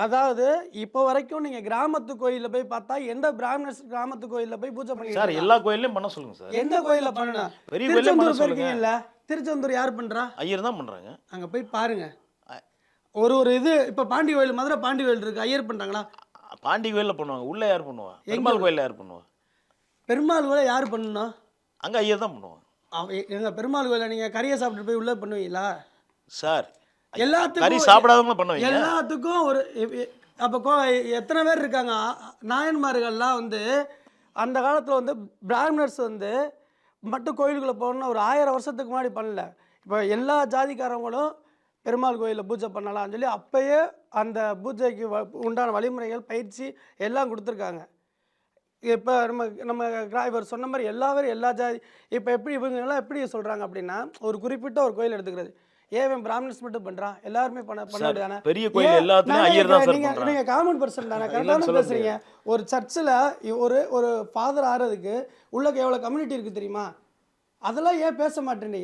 அதாவது இப்போ வரைக்கும் நீங்க கிராமத்து கோயில்ல போய் பார்த்தா எந்த பிராமணர்ஸ் கிராமத்து கோயில்ல போய் பூஜை பண்ணிட்டு சார் இருக்கா? எல்லா கோயில்லையும் பண்ண சொல்லுங்க சார். எந்த கோயில்ல பண்ணணும்? பெரிய கோயில்ல பண்ண திருச்செந்தூர் சொல்லுங்க. போயிருக்கீங்கல்ல? திருச்செந்தூர் யார் பண்றா? ஐயர் தான் பண்றாங்க. அங்க போய் பாருங்க. ஒரு ஒரு இது இப்ப பாண்டி கோயில், மதுரை பாண்டி கோயில் இருக்கு. ஐயர் பண்றாங்களா? பாண்டி கோயில்ல பண்ணுவாங்க. உள்ள யார் பண்ணுவா? பெருமாள் கோயில்ல யார் பண்ணுவா? பெருமாள் கோயில யார் பண்ணணும்? அங்க ஐயர் தான் பண்ணுவாங்க. எங்க பெருமாள் கோயில நீங்க கறியை சாப்பிட்டு போய் உள்ள பண்ணுவீங்களா? சார் கறி எல்லாத்துக்கும் சாப்பிடாதவங்களும் பண்ணுவீங்க. எல்லாத்துக்கும் ஒரு அப்போ எத்தனை பேர் இருக்காங்க? நாயன்மார்கள்லாம் வந்து அந்த காலத்தில் வந்து பிராமணர்ஸ் வந்து மட்டும் கோயிலுக்குள்ளே போகணும்னு ஒரு 1000 வருஷத்துக்கு முன்னாடி பண்ணல. இப்போ எல்லா ஜாதிக்காரங்களும் பெருமாள் கோயிலில் பூஜை பண்ணலாம்னு சொல்லி அப்பயே அந்த பூஜைக்கு உண்டான வழிமுறைகள் பயிற்சி எல்லாம் கொடுத்துருக்காங்க. இப்போ நம்ம நம்ம இவர் சொன்ன மாதிரி எல்லாரும் எல்லா ஜாதி இப்போ எப்படி இவங்கெல்லாம் எப்படி சொல்கிறாங்க அப்படின்னா ஒரு குறிப்பிட்ட ஒரு கோயில் எடுத்துக்கிறது. ஏன் பிராமணர்ஸ் மட்டும் பண்றான்? எல்லாருமே பண்ண வேண்டியதானே? பெரிய கோயில் எல்லாத்துலயும் ஐயர் தான் சார் பண்றாங்க. நீங்க காமன் பர்சன் தானே, கரெக்டான பேசுறீங்க. ஒரு சர்ச்சில் ஒரு ஒரு ஃபாதர் ஆறதுக்கு உள்ள எவ்வளவு கம்யூனிட்டி இருக்கு தெரியுமா? அதெல்லாம் ஏன் பேச மாட்டேன் நீ?